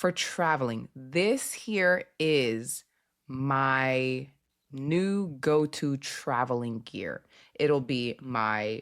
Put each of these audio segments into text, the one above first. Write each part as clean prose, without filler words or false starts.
for traveling, this here is my new go-to traveling gear. It'll be my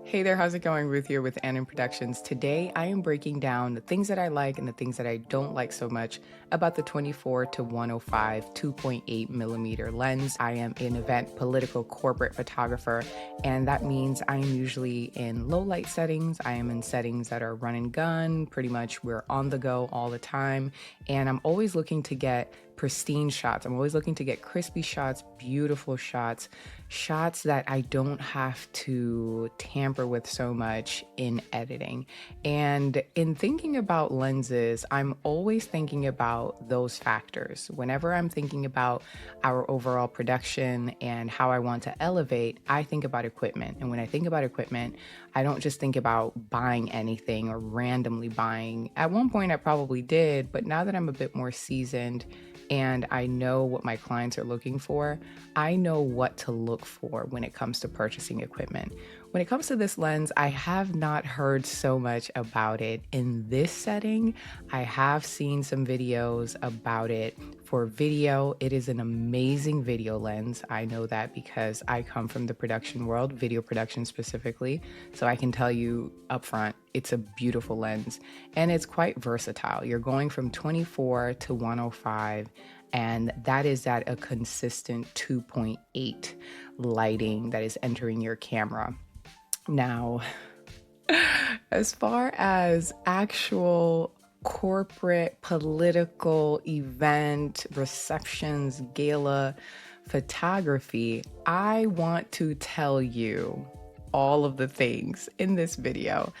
Hey there, how's it going? Ruth here with Canon Productions. Today I am breaking down the things that I like and the things that I don't like so much about the 24 to 105 2.8 millimeter lens. I am an event political corporate photographer, and that means I am usually in low light settings. I am in settings that are run and gun. Pretty much we're on the go all the time, and I'm always looking to get pristine shots. I'm always looking to get crispy shots, beautiful shots, shots that I don't have to tamper with so much in editing. And in thinking about lenses, I'm always thinking about those factors. Whenever I'm thinking about our overall production and how I want to elevate, I think about equipment. And when I think about equipment, I don't just think about buying anything or randomly buying. At one point, I probably did, but now that I'm a bit more seasoned, and I know what my clients are looking for, I know what to look for when it comes to purchasing equipment. When it comes to this lens, I have not heard so much about it in this setting. I have seen some videos about it for video. It is an amazing video lens. I know that because I come from the production world, video production specifically. So I can tell you upfront, it's a beautiful lens and it's quite versatile. You're going from 24 to 105, and that is at a consistent 2.8 lighting that is entering your camera. Now, as far as actual corporate, political, event, receptions, gala photography, I want to tell you all of the things in this video.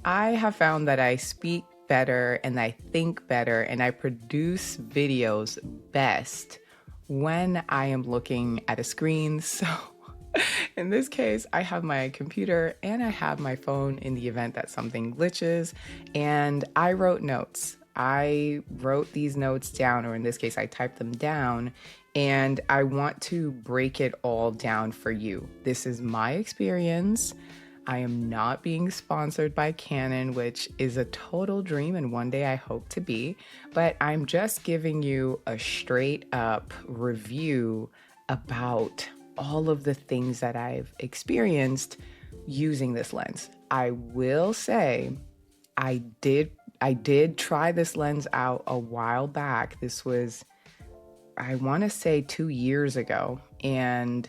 I have found that I speak better and I think better and I produce videos best when I am looking at a screen. So in this case, I have my computer and I have my phone in the event that something glitches, and I wrote notes. I wrote these notes down, or in this case, I typed them down, and I want to break it all down for you. This is my experience. I am not being sponsored by Canon, which is a total dream, and one day I hope to be, but I'm just giving you a straight up review about all of the things that I've experienced using this lens. I will say I did try this lens out a while back. This was, I want to say, 2 years ago, and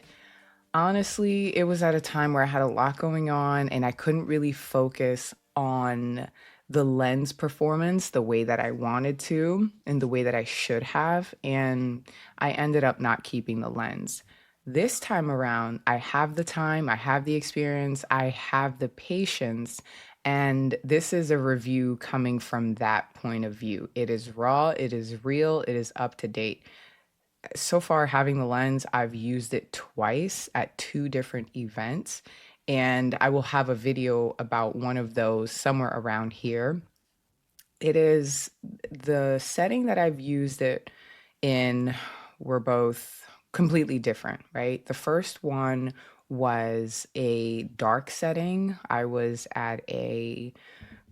honestly, it was at a time where I had a lot going on and I couldn't really focus on the lens performance the way that I wanted to and the way that I should have. And I ended up not keeping the lens. This time around, I have the time, I have the experience, I have the patience. And this is a review coming from that point of view. It is raw, it is real, it is up to date. So far, having the lens, I've used it twice at two different events, and I will have a video about one of those somewhere around here. It is the setting that I've used it in were both completely different, right? The first one was a dark setting. I was at a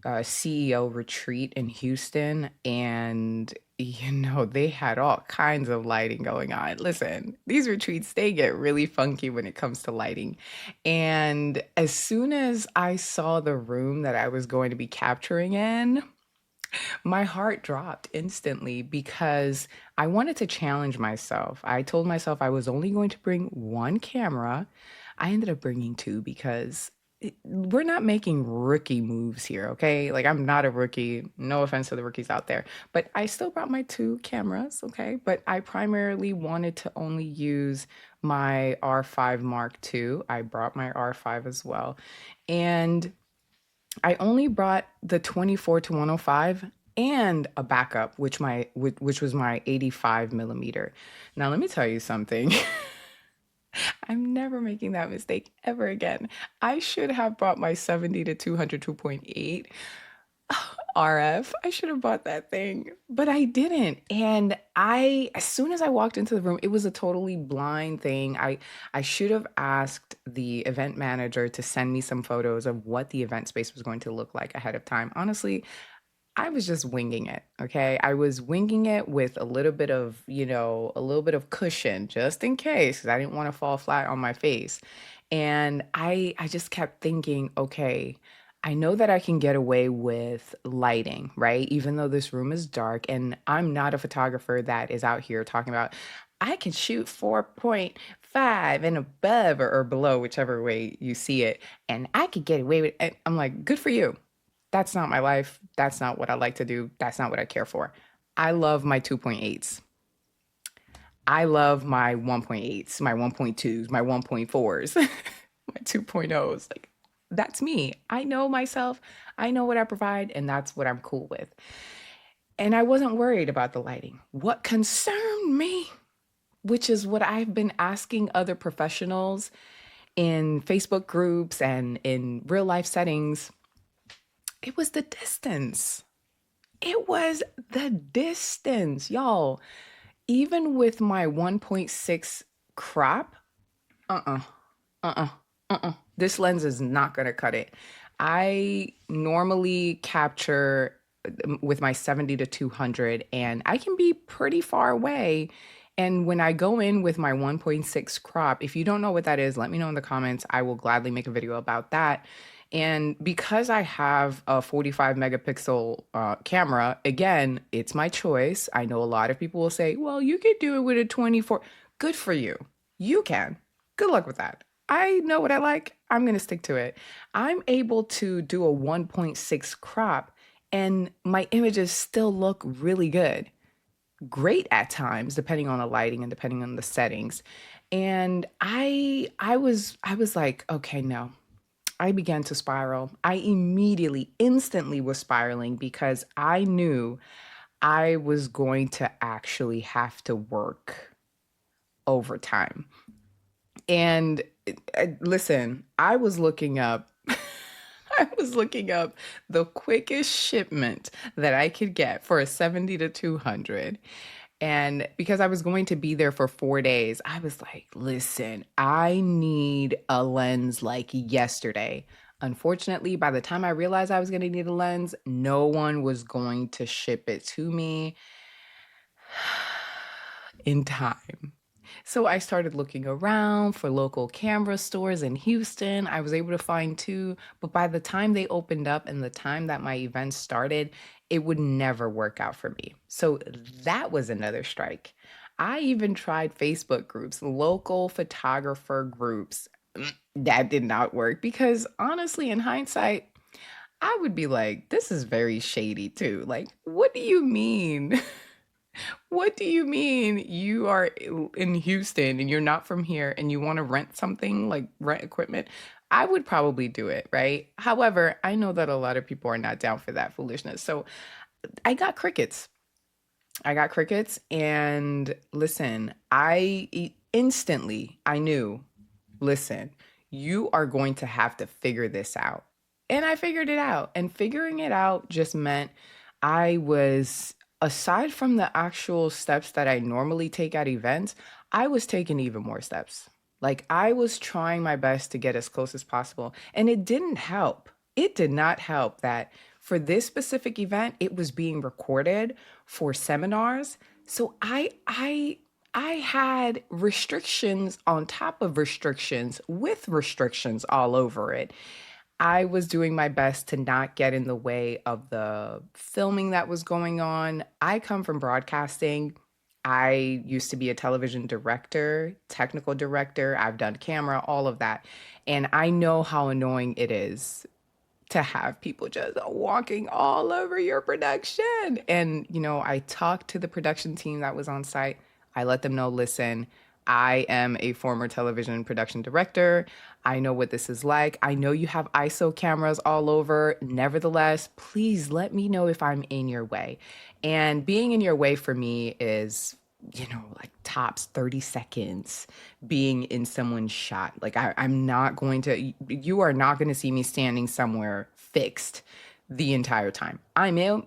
CEO retreat in Houston, and they had all kinds of lighting going on. Listen, these retreats, they get really funky when it comes to lighting. And as soon as I saw the room that I was going to be capturing in, my heart dropped instantly because I wanted to challenge myself. I told myself I was only going to bring one camera. I ended up bringing two because we're not making rookie moves here, okay? Like, I'm not a rookie. No offense to the rookies out there, but I still brought my two cameras, okay? But I primarily wanted to only use my R5 Mark II. I brought my R5 as well. And I only brought the 24 to 105 and a backup, which was my 85 millimeter. Now, let me tell you something. I'm never making that mistake ever again. I should have brought my 70 to 200 2.8. RF. I should have bought that thing, but I didn't. And as soon as I walked into the room, it was a totally blind thing. I should have asked the event manager to send me some photos of what the event space was going to look like ahead of time. Honestly, I was just winging it. Okay. I was winging it with a little bit of, a little bit of cushion just in case, because I didn't want to fall flat on my face. And I just kept thinking, okay, I know that I can get away with lighting, right? Even though this room is dark, and I'm not a photographer that is out here talking about, I can shoot 4.5 and above or below, whichever way you see it, and I could get away with it. I'm like, good for you. That's not my life. That's not what I like to do. That's not what I care for. I love my 2.8s. I love my 1.8s, my 1.2s, my 1.4s, my 2.0s. Like, that's me. I know myself. I know what I provide, and that's what I'm cool with. And I wasn't worried about the lighting. What concerned me, which is what I've been asking other professionals in Facebook groups and in real life settings, it was the distance. It was the distance, y'all. Even with my 1.6 crop, uh-uh, uh-uh, this lens is not gonna cut it. I normally capture with my 70 to 200, and I can be pretty far away. And when I go in with my 1.6 crop, if you don't know what that is, let me know in the comments. I will gladly make a video about that. And because I have a 45 megapixel camera, again, it's my choice. I know a lot of people will say, well, you could do it with a 24. Good for you. You can. Good luck with that. I know what I like. I'm going to stick to it. I'm able to do a 1.6 crop, and my images still look really good. Great at times, depending on the lighting and depending on the settings. And I was like, okay, no. I began to spiral. I immediately, instantly was spiraling because I knew I was going to actually have to work overtime. And listen, I was looking up I was looking up the quickest shipment that I could get for a 70 to 200. And because I was going to be there for 4 days, I was like, listen, I need a lens like yesterday. Unfortunately, by the time I realized I was going to need a lens, no one was going to ship it to me in time. So I started looking around for local camera stores in Houston. I was able to find two, but by the time they opened up and the time that my event started, it would never work out for me. So that was another strike. I even tried Facebook groups, local photographer groups. That did not work because honestly, in hindsight, I would be like, this is very shady too. Like, what do you mean? What do you mean you are in Houston and you're not from here and you want to rent something like rent equipment? I would probably do it, right? However, I know that a lot of people are not down for that foolishness. So I got crickets. I got crickets. And listen, instantly I knew, listen, you are going to have to figure this out. And I figured it out. And figuring it out just meant I was, aside from the actual steps that I normally take at events, I was taking even more steps. Like I was trying my best to get as close as possible. And it didn't help. It did not help that for this specific event, it was being recorded for seminars. So I had restrictions on top of restrictions with restrictions all over it. I was doing my best to not get in the way of the filming that was going on. I come from broadcasting. I used to be a television director, technical director. I've done camera, all of that. And I know how annoying it is to have people just walking all over your production. And, I talked to the production team that was on site. I let them know, listen, I am a former television production director. I know what this is like. I know you have ISO cameras all over. Nevertheless, please let me know if I'm in your way. And being in your way for me is, like tops 30 seconds being in someone's shot. Like I'm not going to, you are not going to see me standing somewhere fixed the entire time. I'm in,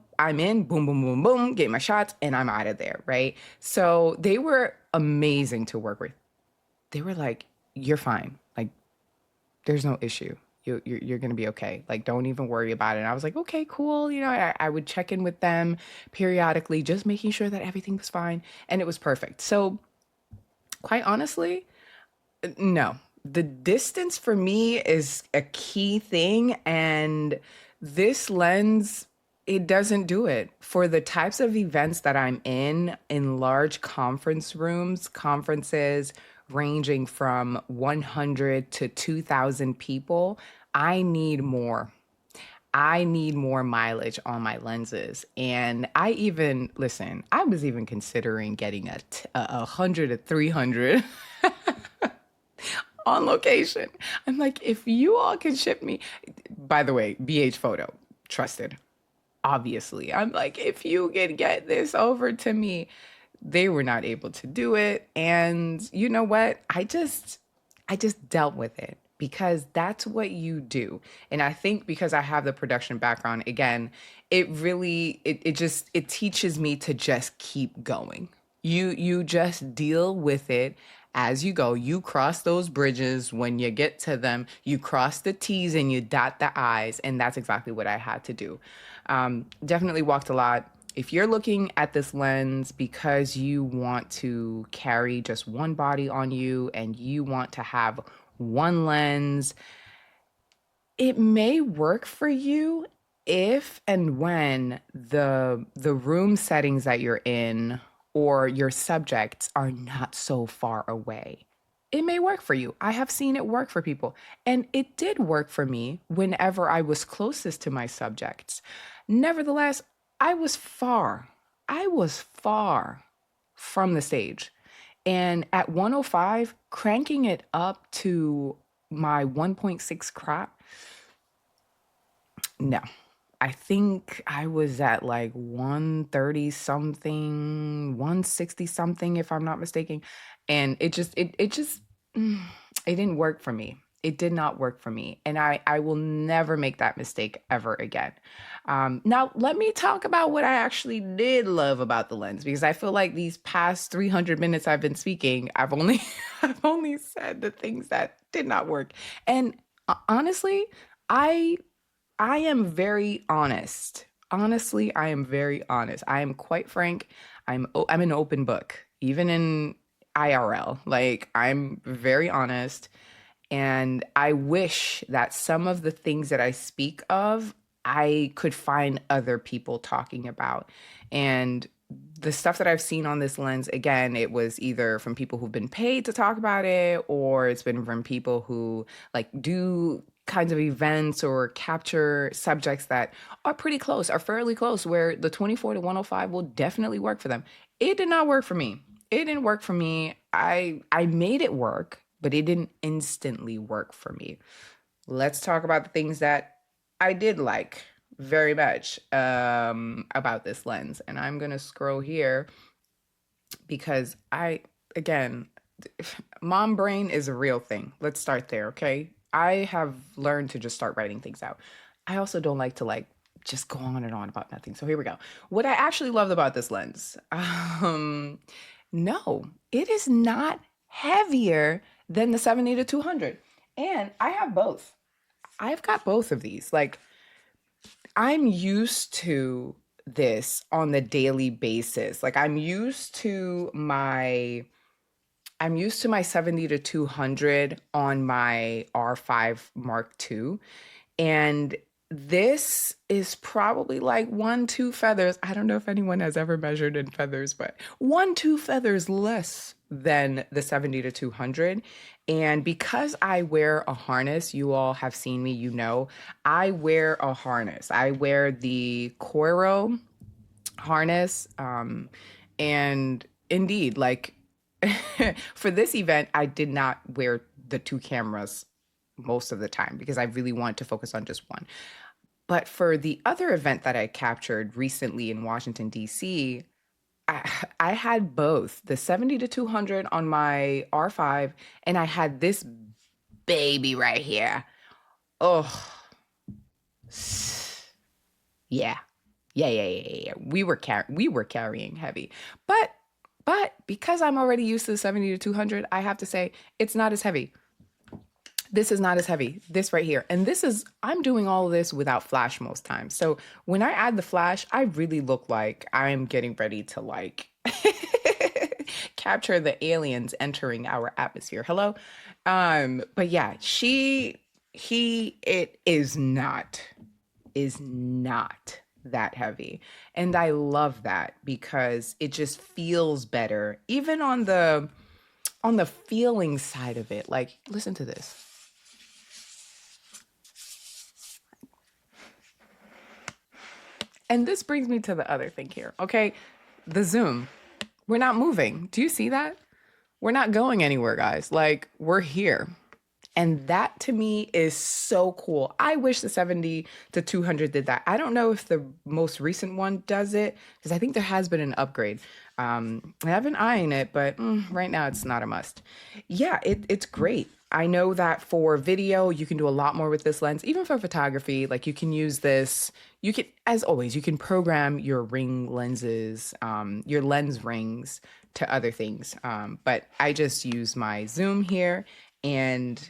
boom, boom, boom, boom, get my shots, and I'm out of there, right? So they were amazing to work with. They were like, "You're fine. Like, there's no issue. You're gonna be okay. Like, don't even worry about it." And I was like, "Okay, cool." I would check in with them periodically, just making sure that everything was fine, and it was perfect. So, quite honestly, no, the distance for me is a key thing, and this lens, it doesn't do it for the types of events that I'm in large conference rooms, conferences ranging from 100 to 2,000 people. I need more. I need more mileage on my lenses. And listen, I was even considering getting a 100 to 300 on location. I'm like, if you all can ship me, by the way, BH Photo, trusted, obviously. I'm like, if you can get this over to me, they were not able to do it. And you know what? I just dealt with it because that's what you do. And I think because I have the production background, again, it teaches me to just keep going. You just deal with it as you go. You cross those bridges when you get to them. You cross the T's and you dot the I's, and that's exactly what I had to do. Definitely walked a lot. If you're looking at this lens because you want to carry just one body on you and you want to have one lens, it may work for you if and when the room settings that you're in or your subjects are not so far away. It may work for you. I have seen it work for people, and it did work for me whenever I was closest to my subjects. Nevertheless, I was far. I was far from the stage. And at 105, cranking it up to my 1.6 crop, no. I think I was at like 130 something, 160 something, if I'm not mistaken. And mm, it didn't work for me. It did not work for me. And I will never make that mistake ever again. Now, let me talk about what I actually did love about the lens, because I feel like these past 300 minutes I've been speaking, I've only said the things that did not work. And honestly, I I am very honest. Honestly, I am very honest. I am quite frank. I'm an open book, even in IRL. Like, I'm very honest, and I wish that some of the things that I speak of, I could find other people talking about. And the stuff that I've seen on this lens, again, it was either from people who've been paid to talk about it, or it's been from people who like do kinds of events or capture subjects that are pretty close, are fairly close, where the 24 to 105 will definitely work for them. It did not work for me. It didn't work for me. I made it work, but it didn't instantly work for me. Let's talk about the things that I did like very much about this lens. And I'm going to scroll here because again, mom brain is a real thing. Let's start there, okay? I have learned to just start writing things out. I also don't like to just go on and on about nothing. So here we go. What I actually loved about this lens, no, it is not heavier than the 70 to 200. And I have both. I've got both of these. Like, I'm used to this on the daily basis. Like, I'm used to my 70 to 200 on my R5 Mark II. And this is probably like one, two feathers. I don't know if anyone has ever measured in feathers, but one, two feathers less than the 70 to 200. And because I wear a harness, you all have seen me, I wear a harness. I wear the Coro harness. And indeed, like, for this event, I did not wear the two cameras most of the time because I really wanted to focus on just one. But for the other event that I captured recently in Washington, D.C., I had both the 70 to 200 on my R5, and I had this baby right here. Oh, Yeah. Yeah. We were carrying heavy. But because I'm already used to the 70 to 200, I have to say it's not as heavy. This is not as heavy. This right here. And I'm doing all of this without flash most times. So when I add the flash, I really look like I'm getting ready to like capture the aliens entering our atmosphere. Hello? But yeah, it is not that heavy. And I love that because it just feels better, even on the feeling side of it. Like, listen to this. And this brings me to the other thing here. Okay. The zoom. We're not moving. Do you see that? We're not going anywhere, guys. Like, we're here. And that to me is so cool. I wish the 70 to 200 did that. I don't know if the most recent one does it because I think there has been an upgrade. I have been eyeing it, but right now it's not a must. Yeah, it's great. I know that for video, you can do a lot more with this lens. Even for photography, like you can use this. You can, as always, you can program your ring lenses, your lens rings to other things. But I just use my zoom here and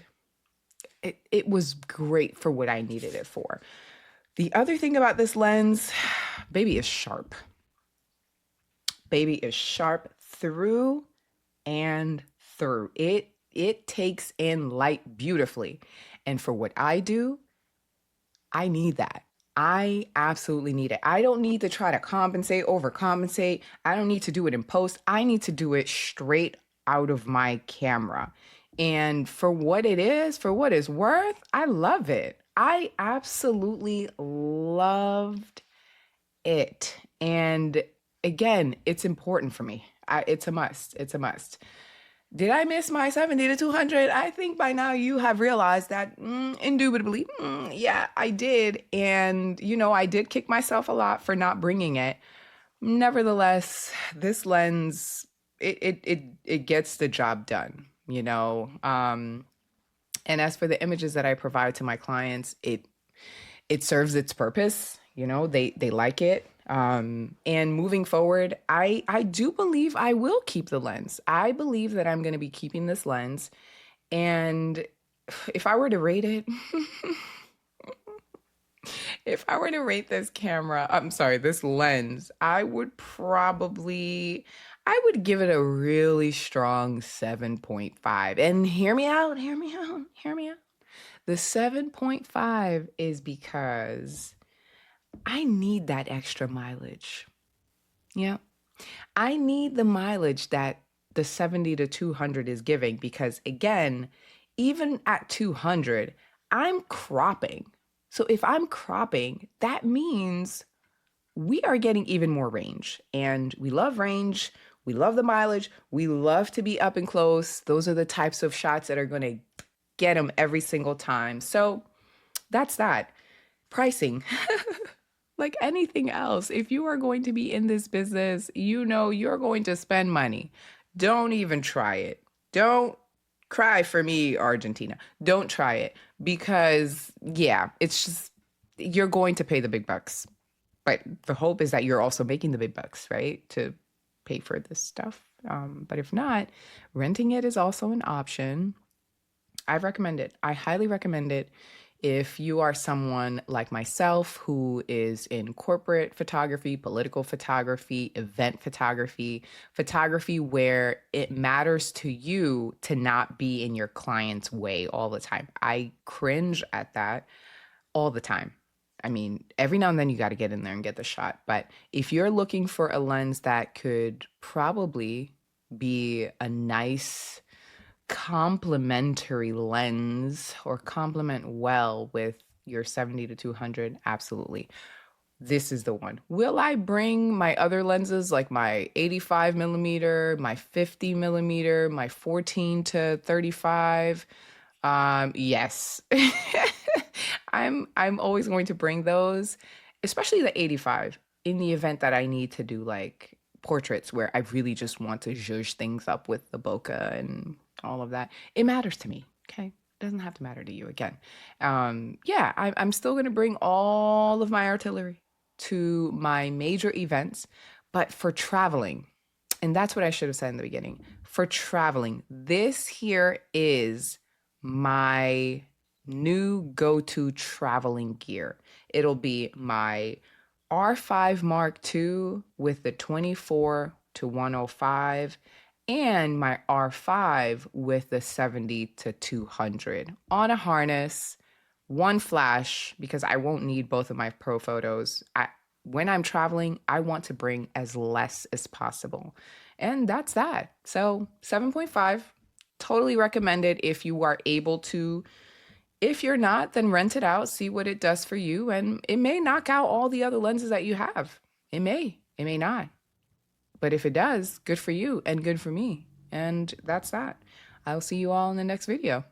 it was great for what I needed it for. The other thing about this lens, baby is sharp. Baby is sharp through and through. It takes in light beautifully. And for what I do, I need that. I absolutely need it. I don't need to try to compensate, overcompensate. I don't need to do it in post. I need to do it straight out of my camera. And for what it is, for what it's worth, I love it. I absolutely loved it. And again, it's important for me. It's a must. It's a must. Did I miss my 70 to 200? I think by now you have realized that indubitably, yeah, I did. And, I did kick myself a lot for not bringing it. Nevertheless, this lens, it gets the job done. And as for the images that I provide to my clients, it serves its purpose. They like it. And moving forward, I do believe I will keep the lens. I believe that I'm going to be keeping this lens. And if I were to rate it, if I were to rate this camera, I'm sorry, this lens, I would give it a really strong 7.5. And hear me out, hear me out, hear me out. The 7.5 is because I need that extra mileage. Yeah. I need the mileage that the 70 to 200 is giving because, again, even at 200, I'm cropping. So if I'm cropping, that means we are getting even more range. And we love range. We love the mileage. We love to be up and close. Those are the types of shots that are going to get them every single time. So that's that. Pricing. Like anything else, if you are going to be in this business, you're going to spend money. Don't even try it. Don't cry for me, Argentina. Don't try it because, yeah, it's just, you're going to pay the big bucks. But the hope is that you're also making the big bucks, right? To pay for this stuff. But if not, renting it is also an option. I recommend it. I highly recommend it if you are someone like myself who is in corporate photography, political photography, event photography, photography where it matters to you to not be in your client's way all the time. I cringe at that all the time. I mean, every now and then you got to get in there and get the shot. But if you're looking for a lens that could probably be a nice complementary lens or complement well with your 70 to 200, absolutely. This is the one. Will I bring my other lenses like my 85 millimeter, my 50 millimeter, my 14 to 35? Yes. I'm always going to bring those, especially the 85 in the event that I need to do like portraits where I really just want to zhuzh things up with the bokeh and all of that. It matters to me. Okay. It doesn't have to matter to you again. Yeah, I'm still going to bring all of my artillery to my major events, but for traveling, and that's what I should have said in the beginning. For traveling, this here is my new go-to traveling gear. It'll be my R5 Mark II with the 24 to 105 and my R5 with the 70 to 200 on a harness, one flash, because I won't need both of my pro photos. When I'm traveling, I want to bring as less as possible. And that's that. So 7.5, totally recommended if you are able to. If you're not, then rent it out, see what it does for you. And it may knock out all the other lenses that you have. It may not. But if it does, good for you and good for me. And that's that. I'll see you all in the next video.